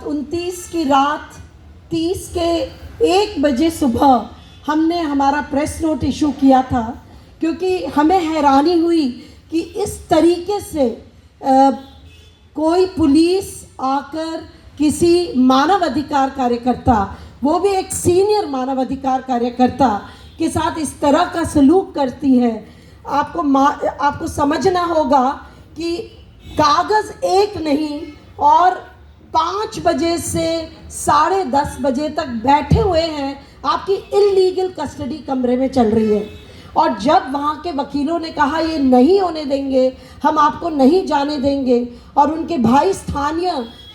29 की रात 30 के 1 बजे सुबह हमने हमारा प्रेस नोट इशू किया था, क्योंकि हमें हैरानी हुई कि इस तरीके से कोई पुलिस आकर किसी मानव अधिकार कार्यकर्ता, वो भी एक सीनियर मानव अधिकार कार्यकर्ता के साथ इस तरह का सलूक करती है। आपको समझना होगा कि कागज़ एक नहीं और 5 बजे से 10:30 बजे तक बैठे हुए हैं, आपकी इल्लीगल कस्टडी कमरे में चल रही है। और जब वहाँ के वकीलों ने कहा ये नहीं होने देंगे, हम आपको नहीं जाने देंगे, और उनके भाई स्थानीय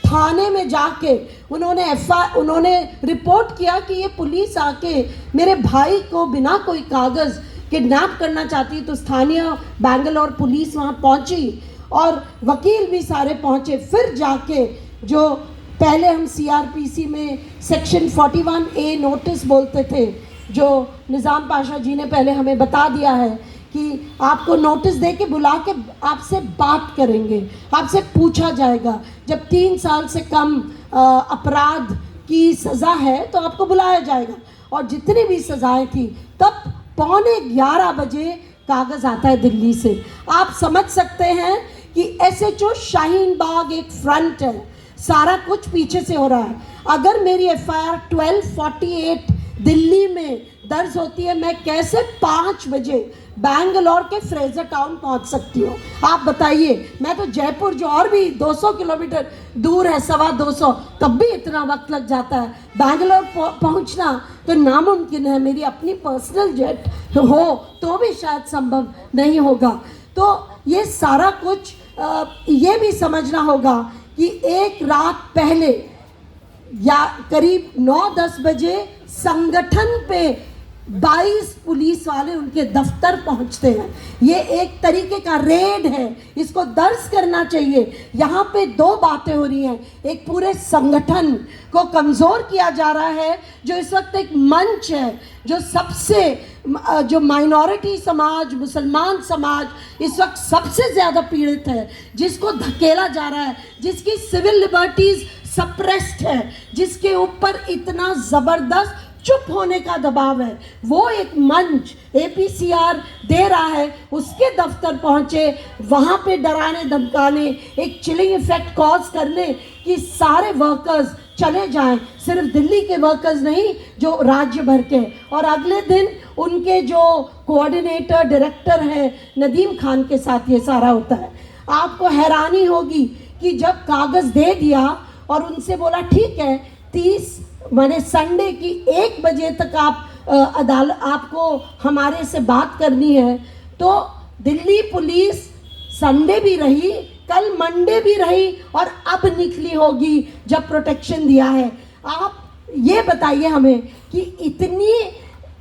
थाने में जाके उन्होंने रिपोर्ट किया कि ये पुलिस आके मेरे भाई को बिना कोई कागज़ किडनैप करना चाहती, तो स्थानीय बैंगलोर पुलिस वहाँ पहुँची और वकील भी सारे पहुँचे। फिर जाके जो पहले हम CRPC में सेक्शन 41A नोटिस बोलते थे, जो निज़ाम पाशा जी ने पहले हमें बता दिया है कि आपको नोटिस दे के बुला के आपसे बात करेंगे, आपसे पूछा जाएगा। जब 3 साल से कम अपराध की सज़ा है तो आपको बुलाया जाएगा। और जितनी भी सज़ाएं थी, तब 11:15 बजे कागज़ आता है दिल्ली से। आप समझ सकते हैं कि SHO शाहीन बाग एक फ्रंट है, सारा कुछ पीछे से हो रहा है। अगर मेरी FIR 1248 दिल्ली में दर्ज होती है, मैं कैसे 5 बजे बैंगलोर के फ्रेजर टाउन पहुंच सकती हूँ? आप बताइए। मैं तो जयपुर, जो और भी 200 किलोमीटर दूर है, 225, तब भी इतना वक्त लग जाता है। बैंगलोर पहुंचना तो नामुमकिन है, मेरी अपनी पर्सनल जेट हो तो भी शायद संभव नहीं होगा। तो ये सारा कुछ ये भी समझना होगा कि एक रात पहले या करीब 9-10 बजे संगठन पे 22 पुलिस वाले उनके दफ्तर पहुंचते हैं। ये एक तरीके का रेड है, इसको दर्ज करना चाहिए। यहाँ पे 2 बातें हो रही हैं। एक, पूरे संगठन को कमज़ोर किया जा रहा है, जो इस वक्त एक मंच है, जो माइनॉरिटी समाज, मुसलमान समाज इस वक्त सबसे ज़्यादा पीड़ित है, जिसको धकेला जा रहा है, जिसकी सिविल लिबर्टीज़ सप्रेस्ड है, जिसके ऊपर इतना ज़बरदस्त चुप होने का दबाव है। वो एक मंच APCR दे रहा है, उसके दफ्तर पहुंचे, वहाँ पे डराने धमकाने, एक चिलिंग इफेक्ट कॉज करने कि सारे वर्कर्स चले जाएं, सिर्फ दिल्ली के वर्कर्स नहीं, जो राज्य भर के। और अगले दिन उनके जो कोऑर्डिनेटर डायरेक्टर हैं नदीम खान के साथ ये सारा होता है। आपको हैरानी होगी कि जब कागज़ दे दिया और उनसे बोला ठीक है 30 माने संडे की 1 बजे तक आपको हमारे से बात करनी है, तो दिल्ली पुलिस संडे भी रही, कल मंडे भी रही और अब निकली होगी जब प्रोटेक्शन दिया है। आप ये बताइए हमें कि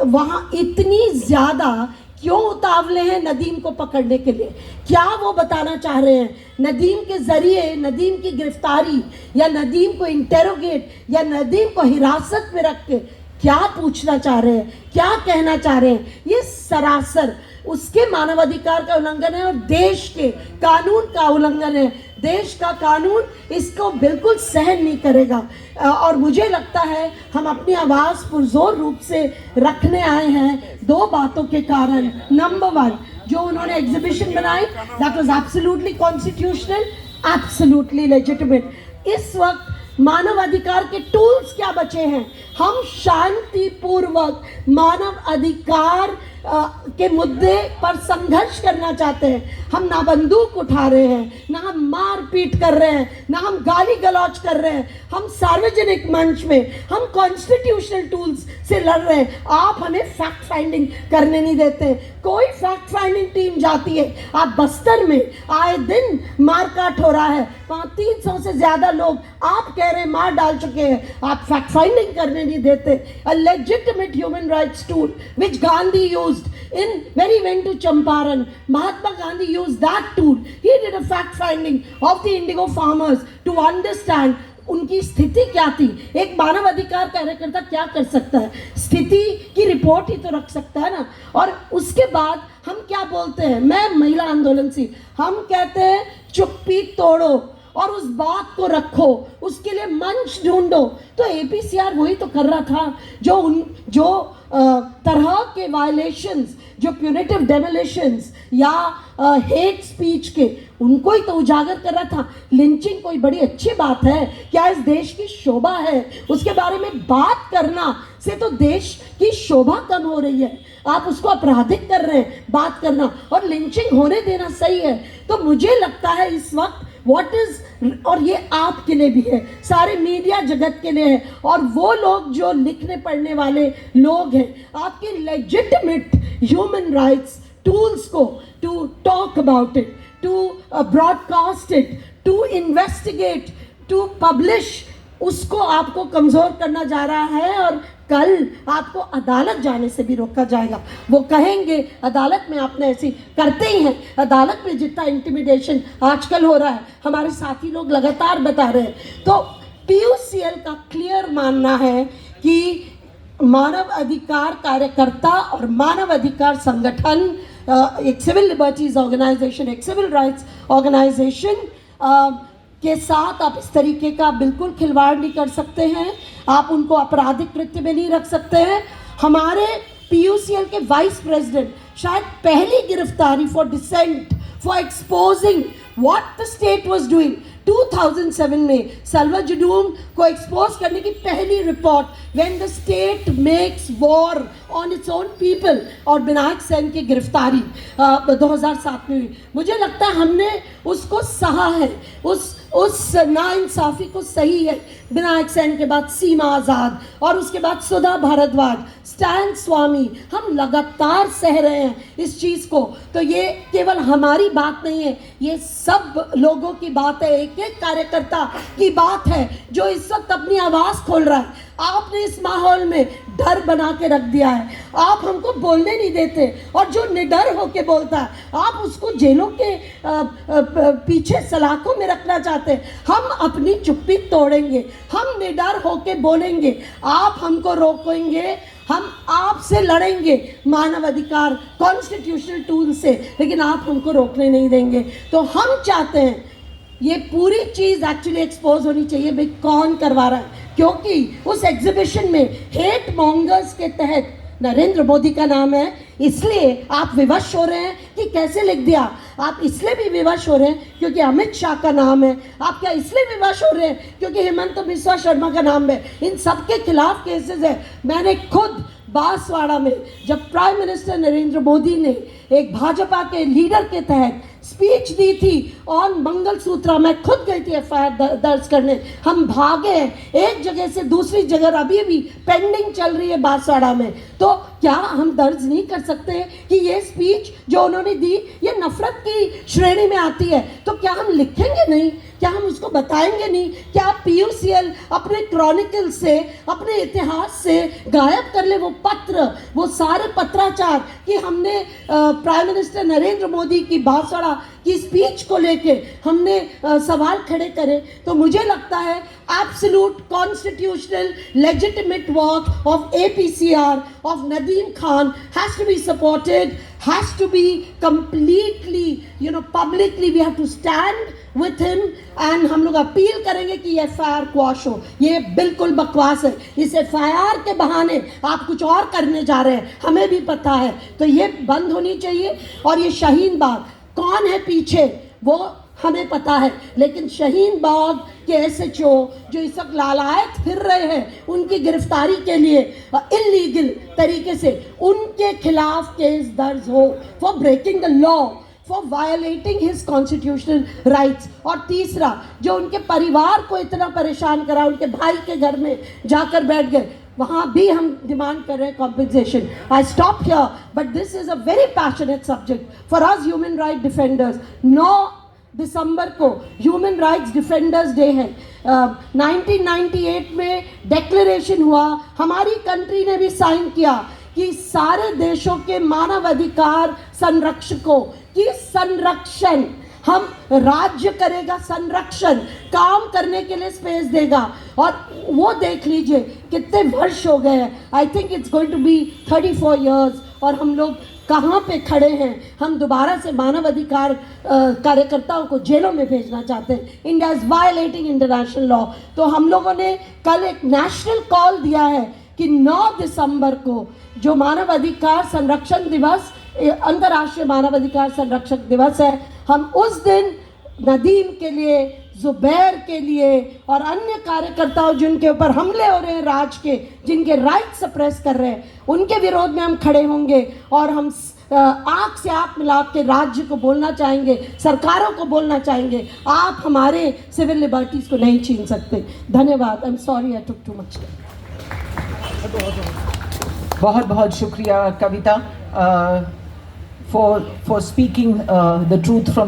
वहाँ इतनी ज़्यादा क्यों उतावले हैं नदीम को पकड़ने के लिए? क्या वो बताना चाह रहे हैं? नदीम के ज़रिए नदीम की गिरफ्तारी या नदीम को इंटेरोगेट या नदीम को हिरासत में रख के क्या पूछना चाह रहे हैं, क्या कहना चाह रहे हैं? ये सरासर उसके मानवाधिकार का उल्लंघन है और देश के कानून का उल्लंघन है। देश का कानून इसको बिल्कुल सहन नहीं करेगा। और मुझे लगता है हम अपनी आवाज़ पुरजोर रूप से रखने आए हैं 2 बातों के कारण। नंबर 1, जो उन्होंने एग्जीबिशन बनाई, that was absolutely constitutional, absolutely legitimate. इस वक्त मानवाधिकार के टूल्स क्या बचे हैं? हम शांतिपूर्वक मानव अधिकार के मुद्दे पर संघर्ष करना चाहते हैं। हम ना बंदूक उठा रहे हैं, ना हम मारपीट कर रहे हैं, ना हम गाली गलौज कर रहे हैं। हम सार्वजनिक मंच में हम कॉन्स्टिट्यूशनल टूल्स से लड़ रहे हैं। आप हमें फैक्ट फाइंडिंग करने नहीं देते। कोई फैक्ट फाइंडिंग टीम जाती है, आप बस्तर में आए दिन मारकाट हो रहा है, 300 से ज़्यादा लोग आप कह रहे हैं मार डाल चुके हैं, आप फैक्ट फाइंडिंग करने नहीं देते। A legitimate human rights tool which Gandhi used when he went to Champaran, Mahatma Gandhi used that tool. He did a fact finding of the indigo farmers to understand उनकी स्थिति क्या थी। एक मानव अधिकार कार्यकर्ता क्या कर सकता है? स्थिति की रिपोर्ट ही तो रख सकता है ना। और उसके बाद हम क्या बोलते हैं? मैं महिला आंदोलन से हम कहते हैं चुप्पी तोड़ो, और उस बात को रखो, उसके लिए मंच ढूंढो। तो एपीसीआर वही तो कर रहा था जो तरह के वायलेशंस, जो प्यूनिटिव डेमोलिशंस या हेट स्पीच के, उनको ही तो उजागर कर रहा था। लिंचिंग कोई बड़ी अच्छी बात है क्या? इस देश की शोभा है, उसके बारे में बात करना से तो देश की शोभा कम हो रही है। आप उसको आपराधिक कर रहे हैं बात करना, और लिंचिंग होने देना सही है। तो मुझे लगता है इस वक्त व्हाट इज, और ये आपके लिए भी है, सारे मीडिया जगत के लिए है, और वो लोग जो लिखने पढ़ने वाले लोग हैं, आपके लेजिटिमेट ह्यूमन राइट्स टूल्स को to talk about it, to broadcast it, to investigate, to publish, उसको आपको कमज़ोर करना जा रहा है। और कल आपको अदालत जाने से भी रोका जाएगा। वो कहेंगे अदालत में आपने ऐसी, करते ही हैं अदालत में, जितना इंटिमिडेशन आजकल हो रहा है हमारे साथी लोग लगातार बता रहे हैं। तो पीयूसीएल का क्लियर मानना है कि मानव अधिकार कार्यकर्ता और मानव अधिकार संगठन, एक सिविल लिबर्टीज ऑर्गेनाइजेशन, एक सिविल राइट्स ऑर्गेनाइजेशन के साथ आप इस तरीके का बिल्कुल खिलवाड़ नहीं कर सकते हैं। आप उनको आपराधिक कृत्य में नहीं रख सकते हैं। हमारे पीयूसीएल के वाइस प्रेसिडेंट शायद पहली गिरफ्तारी for dissent, for exposing what the state was doing 2007 में सल्वा जुडूम को एक्सपोज करने की पहली report, when the state makes war on its own people, और विनायक सेन की गिरफ्तारी 2007 में हुई। मुझे लगता है हमने उसको सहा है, उस नाइंसाफ़ी को सही है। विनायक सेन के बाद सीमा आज़ाद, और उसके बाद सुधा भारद्वाज, स्टैन स्वामी, हम लगातार सह रहे हैं इस चीज़ को। तो ये केवल हमारी बात नहीं है, ये सब लोगों की बात है, एक एक कार्यकर्ता की बात है जो इस वक्त अपनी आवाज़ खोल रहा है। आपने इस माहौल में डर बना के रख दिया है, आप हमको बोलने नहीं देते, और जो निडर होके बोलता है आप उसको जेलों के पीछे सलाखों में रखना चाहते हैं। हम अपनी चुप्पी तोड़ेंगे, हम निडर होके बोलेंगे, आप हमको रोकेंगे, हम आपसे लड़ेंगे मानव अधिकार कॉन्स्टिट्यूशनल टूल से, लेकिन आप हमको रोकने नहीं देंगे। तो हम चाहते हैं ये पूरी चीज़ एक्चुअली एक्सपोज होनी चाहिए, भाई कौन करवा रहा है, क्योंकि उस एग्जीबिशन में हेट मॉन्गर्स के तहत नरेंद्र मोदी का नाम है, इसलिए आप विवश हो रहे हैं कि कैसे लिख दिया। आप इसलिए भी विवश हो रहे हैं क्योंकि अमित शाह का नाम है। आप क्या इसलिए विवश हो रहे हैं क्योंकि हेमंत बिस्वा शर्मा का नाम है। इन सब के खिलाफ केसेस है। मैंने खुद बांसवाड़ा में जब प्राइम मिनिस्टर नरेंद्र मोदी ने एक भाजपा के लीडर के तहत स्पीच दी थी ऑन मंगलसूत्रा, मैं खुद गई थी एफआईआर दर्ज करने। हम भागे हैं एक जगह से दूसरी जगह, अभी भी पेंडिंग चल रही है बांसवाड़ा में। तो क्या हम दर्ज नहीं कर सकते कि ये स्पीच जो उन्होंने दी ये नफरत की श्रेणी में आती है? तो क्या हम लिखेंगे नहीं? क्या हम उसको बताएंगे नहीं? क्या आप पीयूसीएल अपने क्रॉनिकल से, अपने इतिहास से गायब कर ले वो पत्र, वो सारे पत्राचार कि हमने प्राइम मिनिस्टर नरेंद्र मोदी की बांसवाड़ा की स्पीच को लेके हमने सवाल खड़े करे? तो मुझे लगता है absolute constitutional legitimate work of APCR of Nadeem Khan has to be supported, has to be completely, publicly we have to stand with him, and हम लोग अपील करेंगे कि ये FIR क्वाश हो। ये बिल्कुल बकवास है। इस FIR के बहाने आप कुछ और करने जा रहे हैं, हमें भी पता है। तो ये बंद होनी चाहिए। और ये शाहीन बाग कौन है पीछे वो हमें पता है, लेकिन शाहीन बाग के SHO जो इस वक्त लालायत फिर रहे हैं उनकी गिरफ्तारी के लिए इलीगल तरीके से, उनके खिलाफ केस दर्ज हो for breaking the law, for violating his constitutional rights. और तीसरा, जो उनके परिवार को इतना परेशान करा, उनके भाई के घर में जाकर बैठ गए, वहाँ भी हम डिमांड कर रहे हैं compensation. I stop here, but this is a very passionate subject for us human right defenders. 9 दिसंबर को ह्यूमन राइट्स डिफेंडर्स डे है। 1998 में डिक्लेरेशन हुआ, हमारी कंट्री ने भी साइन किया कि सारे देशों के मानव अधिकार संरक्षकों की संरक्षण, हम राज्य करेगा संरक्षण, काम करने के लिए स्पेस देगा। और वो देख लीजिए कितने वर्ष हो गए हैं, I think it's going to be 34 years, और हम लोग कहाँ पे खड़े हैं। हम दोबारा से मानवाधिकार कार्यकर्ताओं को जेलों में भेजना चाहते हैं। India is violating international law. तो हम लोगों ने कल एक नेशनल कॉल दिया है कि 9 दिसंबर को जो मानवाधिकार संरक्षण दिवस, अंतर्राष्ट्रीय मानवाधिकार संरक्षक दिवस है, हम उस दिन नदीम के लिए, जुबैर के लिए और अन्य कार्यकर्ताओं जिनके ऊपर हमले हो रहे हैं राज के, जिनके राइट सप्रेस कर रहे हैं, उनके विरोध में हम खड़े होंगे। और हम आँख से आँख मिला के राज्य को बोलना चाहेंगे, सरकारों को बोलना चाहेंगे, आप हमारे सिविल लिबर्टीज़ को नहीं छीन सकते। धन्यवाद। I am sorry I took too much. बहुत बहुत शुक्रिया कविता, for speaking the truth from